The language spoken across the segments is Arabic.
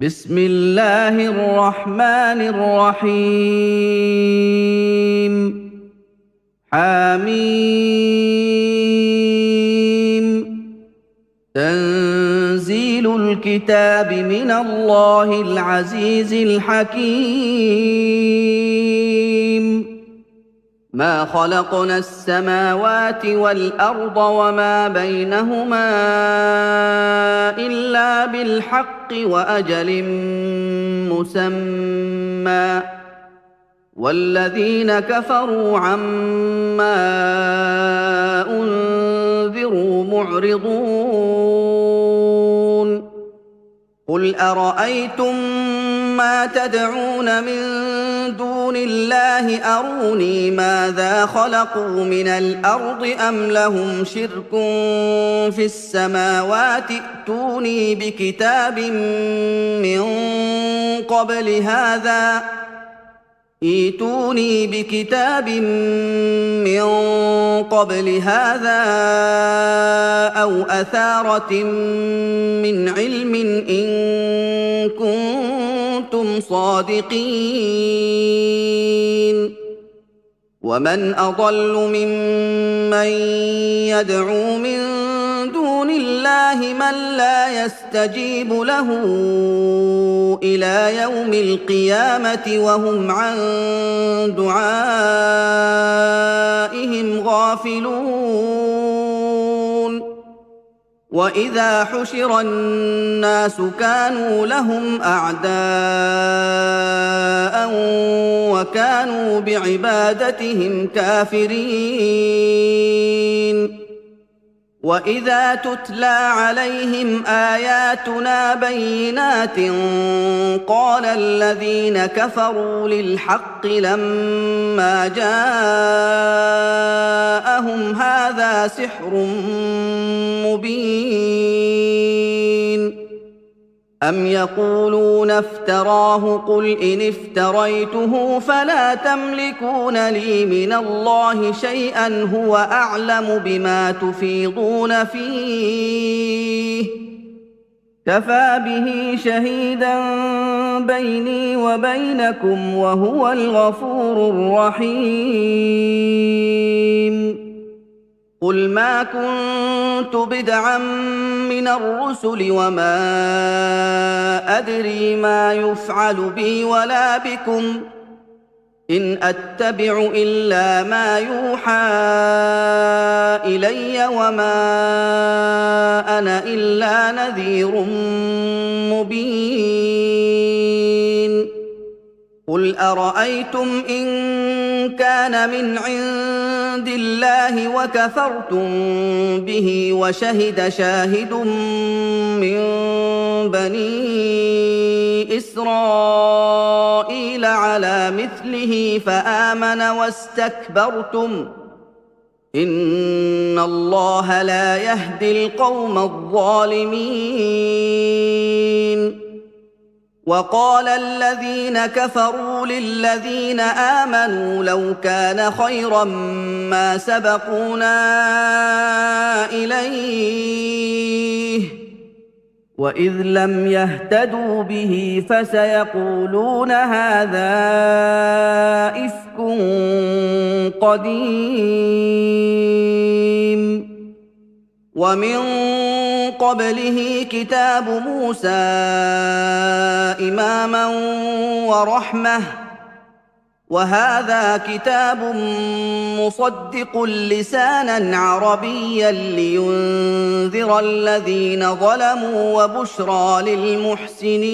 بسم الله الرحمن الرحيم. حميم. تنزيل الكتاب من الله العزيز الحكيم. ما خلقنا السماوات والأرض وما بينهما إلا بالحق وأجل مسمى، والذين كفروا عما أنذروا معرضون. قل أرأيتم ما تدعون من دون الله أروني ماذا خلقوا من الأرض أم لهم شرك في السماوات ائتوني بكتاب من قبل هذا أو أثارة من علم إن كنتم صادقين. ومن أضل ممن يدعو من دون الله من لا يستجيب له إلى يوم القيامة وهم عن دعائهم غافلون. وإذا حشر الناس كانوا لهم أعداء وكانوا بعبادتهم كافرين. وإذا تتلى عليهم آياتنا بينات قال الذين كفروا للحق لما جاءهم هذا سحر مبين. أم يقولون افتراه قل إن افتريته فلا تملكون لي من الله شيئا هو أعلم بما تفيضون فيه كفى به شهيدا بيني وبينكم وهو الغفور الرحيم. قل ما كنت بدعا من الرسل وما أدري ما يفعل بي ولا بكم إن أتبع إلا ما يوحى إلي وما أنا إلا نذير مبين. قل أرأيتم إن كان من عند الله وكفرتم به وشهد شاهد من بني إسرائيل على مثله فآمن واستكبرتم إن الله لا يهدي القوم الظالمين. وقال الذين كفروا للذين آمنوا لو كان خيرا ما سبقونا إليه وإذ لم يهتدوا به فسيقولون هذا إفك قديم. ومن قبله كتاب موسى إماما ورحمة وهذا كتاب مصدق لسانا عربيا لينذر الذين ظلموا وبشرى للمحسنين.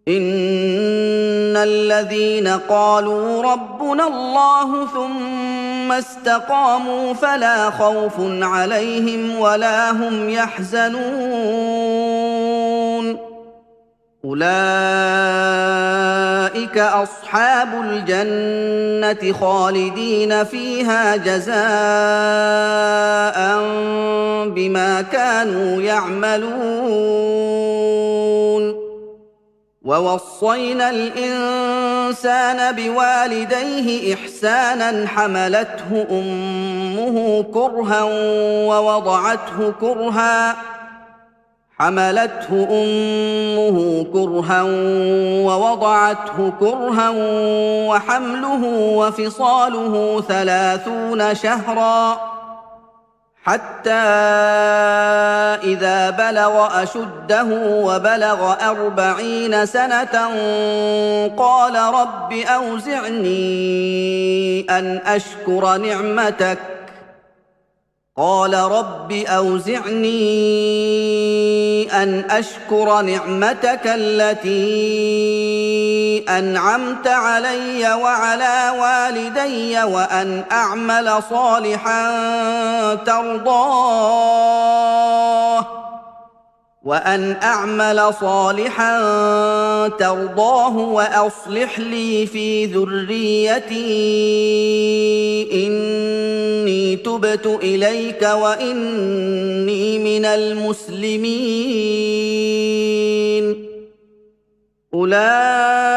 إن الذين قالوا ربنا الله ثم استقاموا فلا خوف عليهم ولا هم يحزنون. أولئك أصحاب الجنة خالدين فيها جزاء بما كانوا يعملون. ووصينا الإنسان بوالديه إحسانا حملته أمه كرها ووضعته كرها حملته أمه كرها ووضعته كرها وحمله وفصاله 30 شهرا حتى إذا بلغ أشده وبلغ 40 سنة قال رب أوزعني أن أشكر نعمتك التي أنعمت علي وعلى والدي وأن أعمل صالحا ترضاه وأصلح لي في ذريتي إني تبت إليك وإني من المسلمين أولئك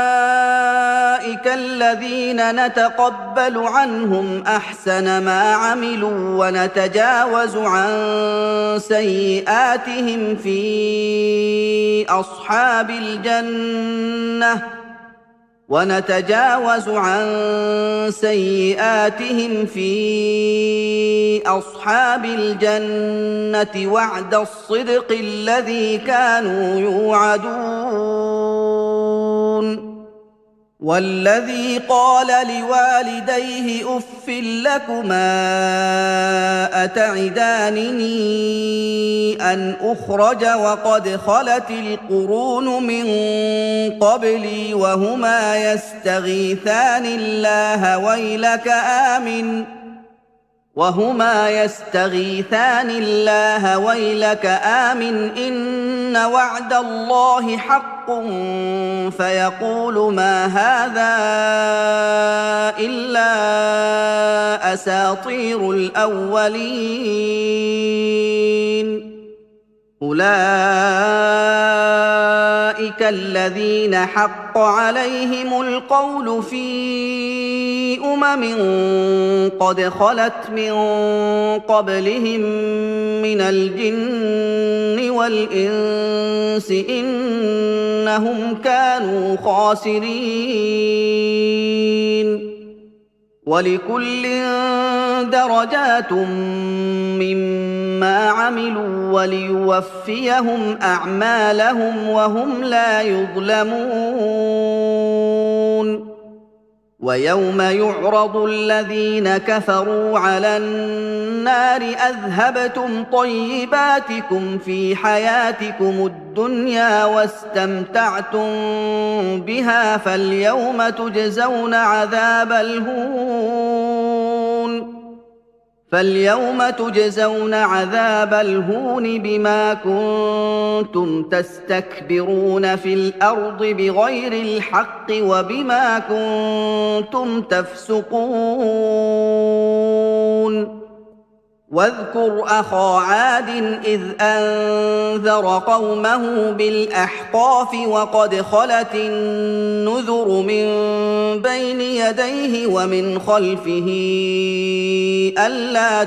الذين نتقبل عنهم أحسن ما عملوا ونتجاوز عن سيئاتهم في أصحاب الجنة وعد الصدق الذي كانوا يوعدون والذي قال لوالديه أف لكما أتعدانني أن أخرج وقد خلت القرون من قبلي وهما يستغيثان الله ويلك آمن إن وعد الله حق فيقول ما هذا إلا أساطير الأولين أولئك الذين حق عليهم القول في قد خلت من قبلهم من الجن والإنس إنهم كانوا خاسرين ولكل درجات مما عملوا وليوفيهم أعمالهم وهم لا يظلمون ويوم يعرض الذين كفروا على النار أذهبتم طيباتكم في حياتكم الدنيا واستمتعتم بها فاليوم تجزون عذاب الهون بما كنتم تستكبرون في الأرض بغير الحق وبما كنتم تفسقون واذكر أخا عاد إذ أنذر قومه بالأحقاف وقد خلت النذر من بين يديه ومن خلفه ألا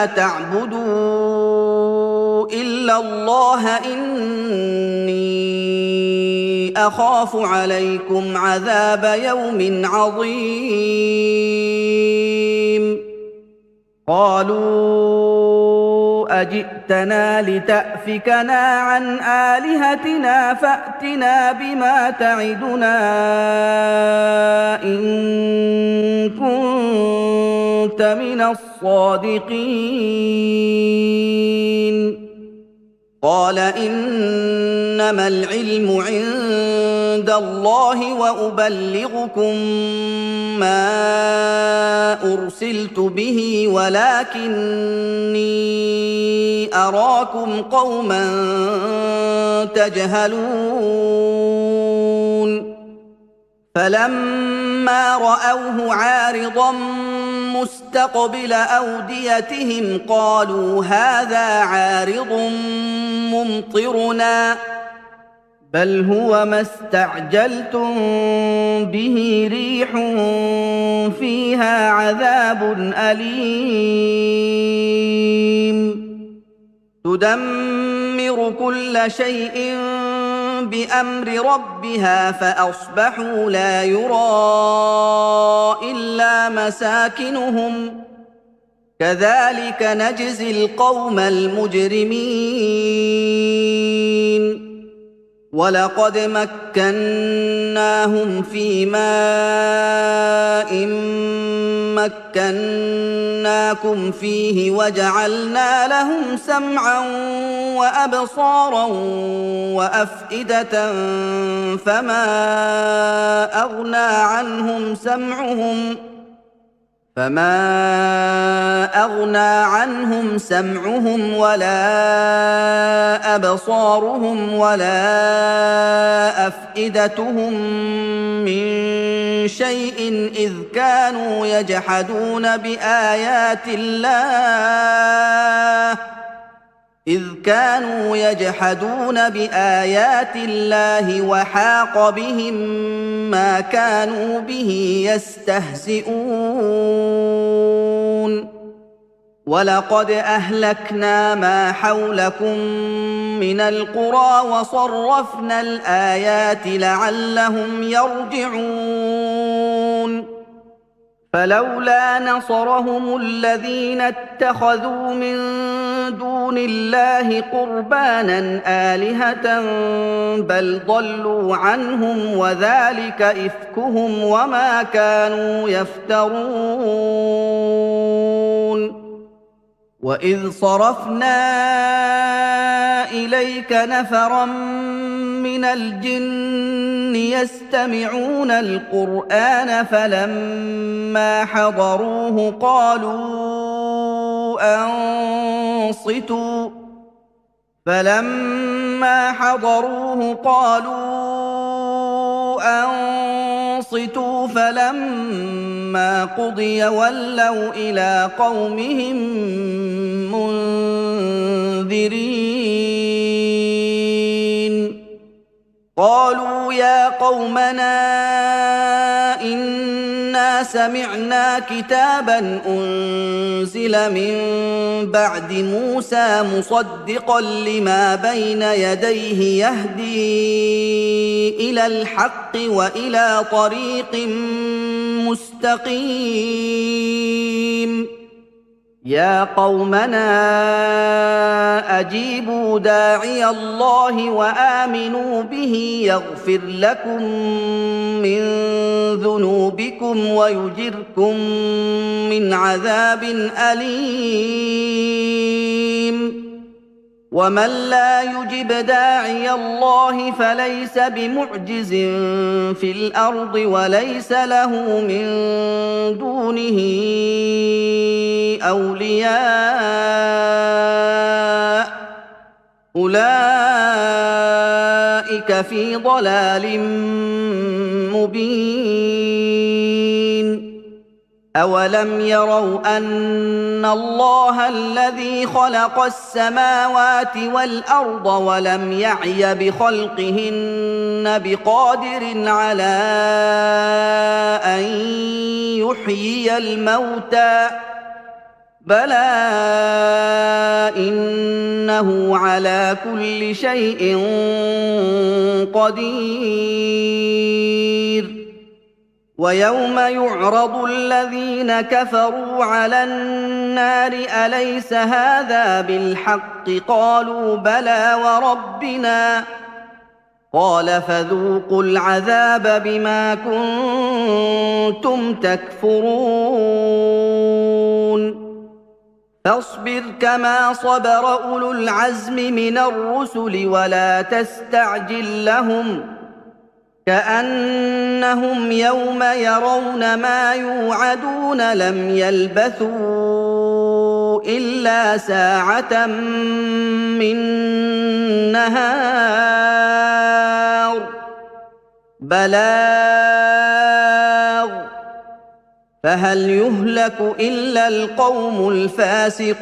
تعبدوا إلا الله إني أخاف عليكم عذاب يوم عظيم قالوا أجئتنا لتأفكنا عن آلهتنا فأتنا بما تعدنا إن كنت من الصادقين قال إنما العلم عند الله وأبلغكم ما أرسلت به ولكني أراكم قوما تجهلون فلما رأوه عارضا مستقبل أوديتهم قالوا هذا عارض ممطرنا بل هو ما استعجلتم به ريح فيها عذاب أليم تدمر كل شيء بأمر ربها فأصبحوا لا يرى إلا مساكنهم كذلك نجزي القوم المجرمين ولقد مكناهم في ماء مكناكم فيه وجعلنا لهم سمعا وأبصارا وأفئدة فما أغنى عنهم سمعهم ولا أبصارهم ولا أفئدتهم من شيء إذ كانوا يجحدون بآيات الله وحاق بهم ما كانوا به يستهزئون ولقد أهلكنا ما حولكم من القرى وصرفنا الآيات لعلهم يرجعون فلولا نصرهم الذين اتخذوا من دون الله قربانا آلهة بل ضلوا عنهم وذلك إفكهم وما كانوا يفترون وإذ صرفنا إليك نفرا من الجن يستمعون القرآن فلما حضروه قالوا أنصتوا فلما قضي ولوا إلى قومهم منذرين قالوا يا قومنا إنا سمعنا كتابا أنزل من بعد موسى مصدقا لما بين يديه يهدي إلى الحق وإلى طريق مستقيم يا قومنا أجيبوا داعي الله وآمنوا به يغفر لكم من ذنوبكم ويجركم من عذاب أليم ومن لا يجب داعي الله فليس بمعجز في الأرض وليس له من دونه أولياء أولئك في ضلال مبين أولم يروا أن الله الذي خلق السماوات والأرض ولم يعي بخلقهن بقادر على أن يحيي الموتى بلى إنه على كل شيء قدير ويوم يعرض الذين كفروا على النار أليس هذا بالحق قالوا بلى وربنا قال فذوقوا العذاب بما كنتم تكفرون فاصبر كما صبر أولو العزم من الرسل ولا تستعجل لهم كأنهم يوم يرون ما يوعدون لم يلبثوا إلا ساعة من نهار بلاغ فهل يهلك إلا القوم الفاسقون